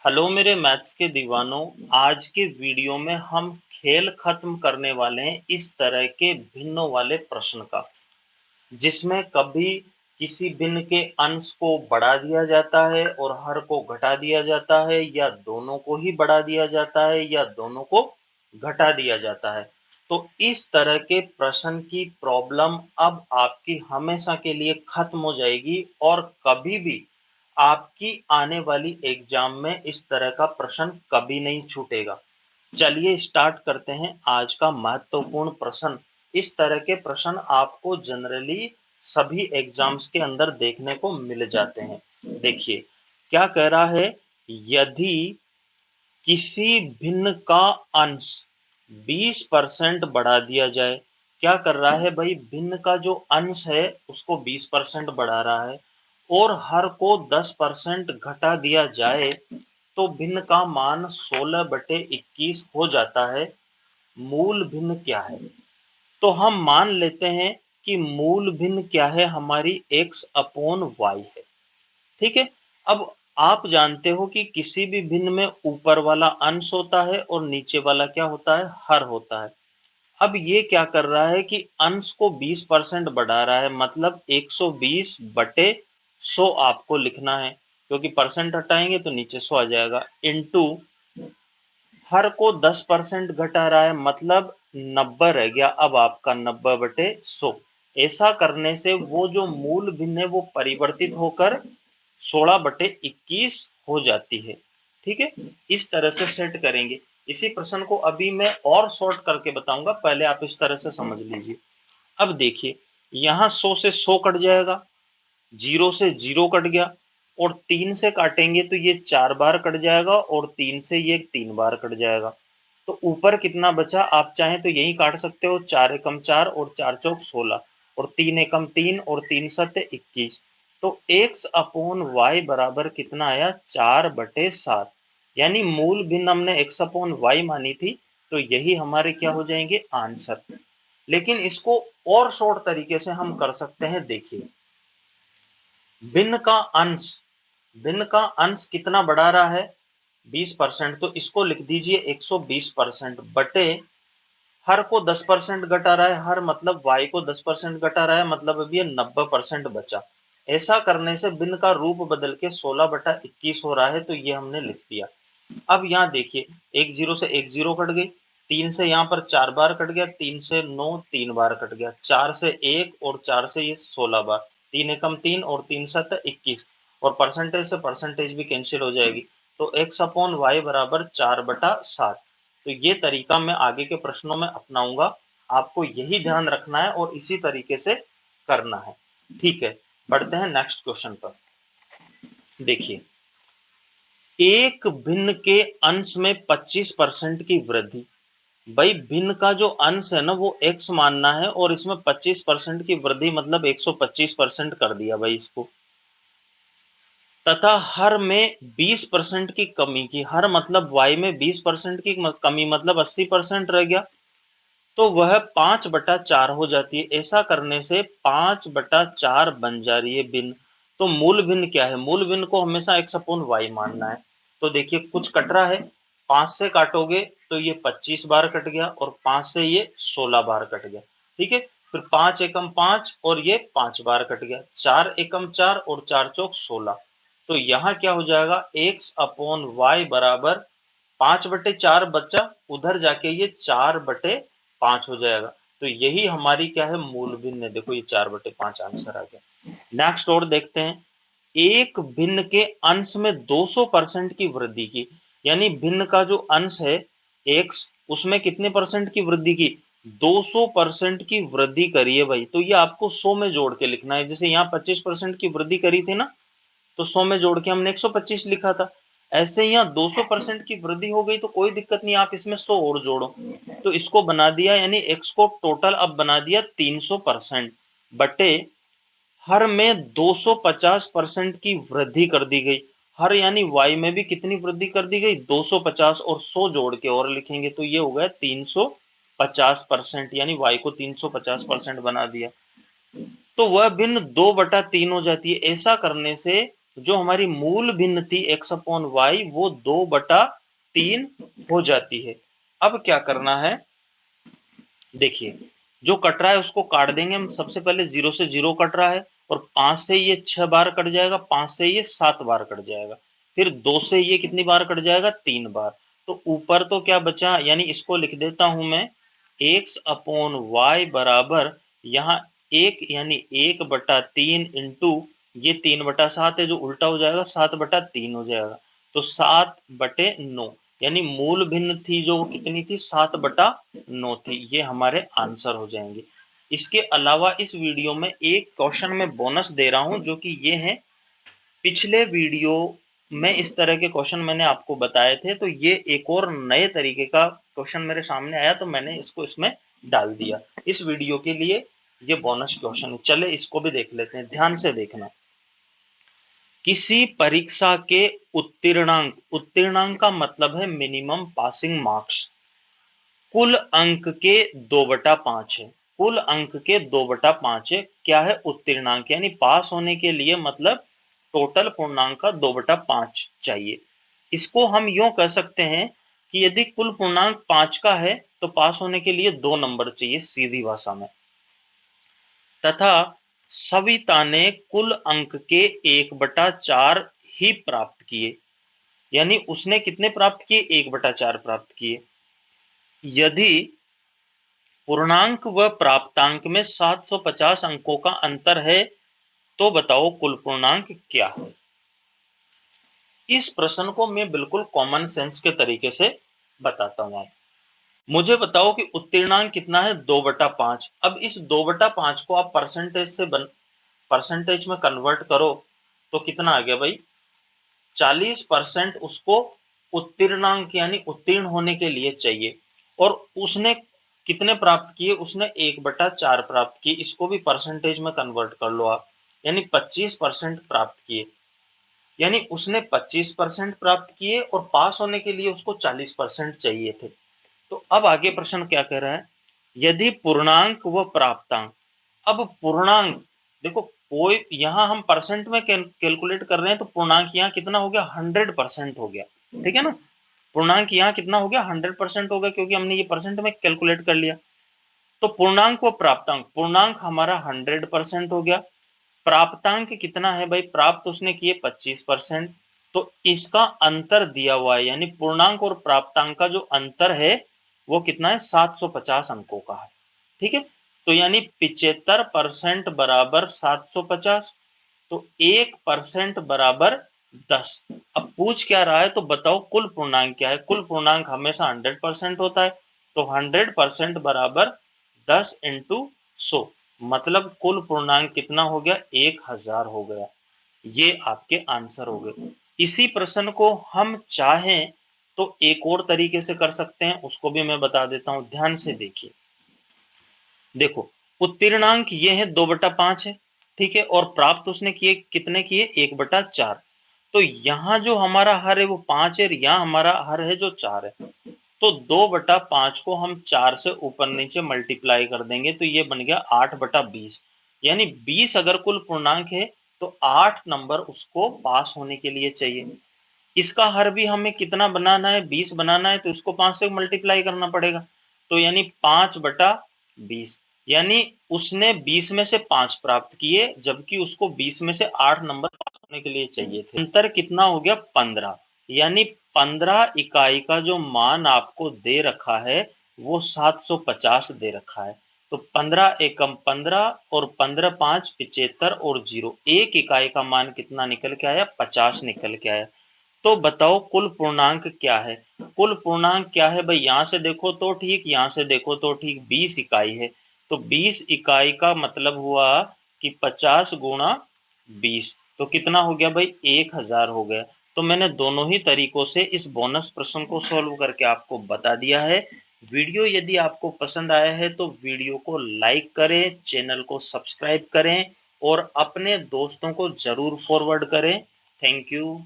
Hello मेरे maths के दीवानों। आज के वीडियो में हम खेल खत्म करने वाले हैं इस तरह के भिन्नों वाले प्रश्न का, जिसमें कभी किसी भिन्न के अंश को बढ़ा दिया जाता है और हर को घटा दिया जाता है, या दोनों को ही बढ़ा दिया जाता है या दोनों को घटा दिया जाता है। तो इस तरह के प्रश्न की प्रॉब्लम अब आपकी हमेशा के लिए खत्म हो जाएगी और कभी भी आपकी आने वाली एग्जाम में इस तरह का प्रश्न कभी नहीं छूटेगा। चलिए स्टार्ट करते हैं आज का महत्वपूर्ण प्रश्न। इस तरह के प्रश्न आपको जनरली सभी एग्जाम्स के अंदर देखने को मिल जाते हैं। देखिए क्या कह रहा है, यदि किसी भिन्न का अंश 20% बढ़ा दिया जाए। क्या कर रहा है भाई, भिन्न का जो अंश है उसको 20% बढ़ा रहा है और हर को 10% घटा दिया जाए तो भिन्न का मान 16/21 हो जाता है। मूल भिन्न क्या है? तो हम मान लेते हैं कि मूल भिन्न क्या है, हमारी x/y है। ठीक है। अब आप जानते हो कि किसी भी भिन्न में ऊपर वाला अंश होता है और नीचे वाला क्या होता है, हर होता है। अब ये क्या कर रहा है कि अंश को 20% बढ़ा रहा है, मतलब 120/100 आपको लिखना है, क्योंकि परसेंट हटाएंगे तो नीचे 100 आ जाएगा। इनटू हर को 10% घटा रहा है, मतलब 90 रह गया अब आपका 90/100। ऐसा करने से वो जो मूल भिन्न है वो परिवर्तित होकर 16/21 हो जाती है। ठीक है, इस तरह से सेट करेंगे। इसी प्रश्न को अभी मैं और शॉर्ट करके बताऊंगा, पहले आप इस तरह से समझ लीजिए। अब देखिए, यहां 100 से 100 कट जाएगा, 0 से 0 कट गया और 3 से काटेंगे तो ये 4 बार कट जाएगा और 3 से ये 3 बार कट जाएगा। तो ऊपर कितना बचा, आप चाहें तो यही काट सकते हो, 4 एकम 4 और 4 चौक 16 और 3 एकम 3 और 3 सत्य 21। तो x/y बराबर कितना आया, 4/7। यानी मूल भिन्न हमने x/y मानी थी, तो यही हमारे क्या हो जाएंगे, आंसर। लेकिन इसको और शॉर्ट तरीके से हम कर सकते हैं। देखिए, भिन्न का अंश, भिन्न का अंश कितना बढ़ा रहा है, 20%, तो इसको लिख दीजिए 120% बटे हर को 10% घटा रहा है, हर मतलब y को 10% घटा रहा है, मतलब अब ये 90% बचा। ऐसा करने से भिन्न का रूप बदल के 16/21 हो रहा है, तो ये हमने लिख दिया। अब यहाँ देखिए, एक जीरो से एक जीरो कट गई, 3 से यहाँ पर 4 बार कट गया, 3 से 9 3 बार कट गया, 4 से 1 और 4 से ये 16 बार, 3 एकम 3 और 3 सत्य 21 और परसेंटेज से परसेंटेज भी कैंसिल हो जाएगी। तो x/y बराबर 4/7। तो ये तरीका मैं आगे के प्रश्नों में अपनाऊंगा, आपको यही ध्यान रखना है और इसी तरीके से करना है। ठीक है, बढ़ते हैं नेक्स्ट क्वेश्चन पर। देखिए, एक भिन्न के अंश में 25% की वृद्धि। भाई भिन्न का जो अंश है ना वो x मानना है और इसमें 25% की वृद्धि, मतलब 125% कर दिया भाई इसको। तथा हर में 20% की कमी की, हर मतलब y में 20% की कमी, मतलब 80% रह गया, तो वह 5/4 हो जाती है। ऐसा करने से 5/4 बन जा रही है भिन्न। तो मूल भिन्न क्या है, मूल भिन्न को हमेशा x/y मानना है। तो देखिए कुछ कट रहा है, 5 से काटोगे तो ये 25 बार कट गया और 5 से ये 16 बार कट गया। ठीक है, फिर 5 एकम 5 और ये 5 बार कट गया, 4 एकम 4 और 4 चौक 16। तो यहाँ क्या हो जाएगा, x/y बराबर 5/4 बचा, उधर जाके ये 4/5 हो जाएगा। तो यही हमारी क्या है, मूल भिन्न है। देखो ये 4/5 आंसर आ गया। नेक्स्ट और देखते हैं, एक भिन्न के अंश में 200% की वृद्धि की। यानी भिन्न का जो अंश है x, उसमें कितने परसेंट की वृद्धि की, 200% की वृद्धि करी है भाई। तो ये आपको 100 में जोड़ के लिखना है। जैसे यहाँ 25% की वृद्धि करी थी ना, तो 100 में जोड़ के हमने 125 लिखा था। ऐसे ही यहाँ 200% की वृद्धि हो गई तो कोई दिक्कत नहीं, आप इसमें 100 और जोड़ो। तो इसको बना दिया, यानी x को टोटल अब बना दिया 300% बटे हर में 250% की वृद्धि कर दी गई। हर यानी y में भी कितनी वृद्धि कर दी गई, 250, और 100 जोड़ के और लिखेंगे तो ये हो गया 350%, यानी y को 350% बना दिया। तो वह भिन्न 2/3 हो जाती है। ऐसा करने से जो हमारी मूल भिन्न थी x/y वो 2/3 हो जाती है। अब क्या करना है, देखिए जो कट रहा है उसको काट देंगे हम। सबसे पहले 0 से 0 कट रहा है और 5 से ये 6 बार कट जाएगा, 5 से ये 7 बार कट जाएगा, फिर 2 से ये कितनी बार कट जाएगा, 3 बार। तो ऊपर तो क्या बचा, यानी इसको लिख देता हूं मैं x/y बराबर यहाँ 1 यानी 1/3 इंटू ये 3/7 है जो उल्टा हो जाएगा 7/3 हो जाएगा, तो 7/9 यानी मूल भिन्न थी जो कितनी थी 7/9 थी। ये हमारे आंसर हो जाएंगे। इसके अलावा इस वीडियो में एक क्वेश्चन में बोनस दे रहा हूं जो कि ये है, पिछले वीडियो में इस तरह के क्वेश्चन मैंने आपको बताए थे, तो ये एक और नए तरीके का क्वेश्चन मेरे सामने आया तो मैंने इसको इसमें डाल दिया इस वीडियो के लिए। ये बोनस क्वेश्चन, चले इसको भी देख लेते हैं, ध्यान से देखना। किसी परीक्षा के उत्तीर्णांक, उत्तीर्णांक का मतलब है मिनिमम पासिंग मार्क्स, कुल अंक के 2/5 है। कुल अंक के 2/5 है। क्या है, उत्तीर्णांक, यानी पास होने के लिए मतलब टोटल पूर्णांक का 2/5 चाहिए। इसको हम यूं कह सकते हैं कि यदि कुल पूर्णांक 5 का है तो पास होने के लिए 2 नंबर चाहिए सीधी भाषा में। तथा सविता ने कुल अंक के 1/4 ही प्राप्त किए, यानी उसने कितने प्राप्त किए, 1/4 प्राप्त किए। यदि पूर्णांक व प्राप्तांक में 750 अंकों का अंतर है तो बताओ कुल पूर्णांक क्या है। इस प्रश्न को मैं बिल्कुल कॉमन सेंस के तरीके से बताता हूं। मुझे बताओ कि उत्तीर्णांक कितना है, 2/5। अब इस 2/5 को आप परसेंटेज में कन्वर्ट करो तो कितना आ गया भाई, 40% उसको उत्तीर्णांक यानी उत्तीर्ण होने के लिए चाहिए। और उसने कितने प्राप्त किए, उसने 1/4 प्राप्त किए। इसको भी परसेंटेज में कन्वर्ट कर लो आप, यानी 25% प्राप्त किए, यानी उसने 25% प्राप्त किए और पास होने के लिए उसको 40% चाहिए थे। तो अब आगे प्रश्न क्या कह रहा है, यदि पूर्णांक व प्राप्तांक। अब पूर्णांक देखो, कोई यहां हम परसेंट में कैलकुलेट कर रहे हैं तो पूर्णांक यहाँ कितना हो गया, 100% हो गया, ठीक है ना। पूर्णांक यहाँ कितना हो गया, 100% हो गया, क्योंकि हमने ये परसेंट में कैलकुलेट कर लिया। तो पूर्णांक व प्राप्तांक, पूर्णांक हमारा 100% हो गया, प्राप्तांक कितना है भाई, प्राप्त उसने किए 25%, तो इसका अंतर दिया हुआ है, यानी पूर्णांक और प्राप्तांक का जो अंतर है वो कितना है, 750 अंकों का है, ठीक है। तो यानी 75% बराबर 750, तो 1% बराबर 10। अब पूछ क्या रहा है, तो बताओ कुल पूर्णांक क्या है। कुल पूर्णांक हमेशा 100% होता है, तो 100% बराबर 10 इंटू 100, मतलब कुल पूर्णांक कितना हो गया, 1000 हो गया। ये आपके आंसर हो गए। इसी प्रश्न को हम चाहें तो एक और तरीके से कर सकते हैं, उसको भी मैं बता देता हूं, ध्यान से देखिए। देखो उत्तीर्णांक ये है 2/5 है, ठीक है, और प्राप्त उसने किए कितने किए, 1/4। तो यहाँ जो हमारा हर है वो 5 है, यहाँ हमारा हर है जो 4 है। तो 2/5 को हम 4 से ऊपर नीचे मल्टीप्लाई कर देंगे तो ये बन गया 8/20, यानी 20 अगर कुल पूर्णांक है तो 8 नंबर उसको पास होने के लिए चाहिए। इसका हर भी हमें कितना बनाना है, 20 बनाना है, तो इसको 5 से मल्टीप्लाई करना पड़ेगा, तो यानी 5/20, यानी उसने 20 में से 5 प्राप्त किए, जबकि उसको 20 में से 8 नंबर पास होने के लिए चाहिए थे। अंतर कितना हो गया, 15, यानी 15 इकाई का जो मान आपको दे रखा है वो 750 दे रखा है। तो 15 एकम 15 और 15 5 75 और 0, एक इकाई का मान कितना निकल के आया, 50 निकल के आया। तो बताओ कुल पूर्णांक क्या है। कुल पूर्णांक क्या है भाई, यहां से देखो तो ठीक, यहां से देखो तो ठीक, 20 इकाई है, तो 20 इकाई का मतलब हुआ कि 50 गुणा 20, तो कितना हो गया भाई, 1000 हो गया। तो मैंने दोनों ही तरीकों से इस बोनस प्रश्न को सॉल्व करके आपको बता दिया है। वीडियो यदि आपको पसंद आया है तो वीडियो को लाइक करें, चैनल को सब्सक्राइब करें और अपने दोस्तों को जरूर फॉरवर्ड करें। Thank you.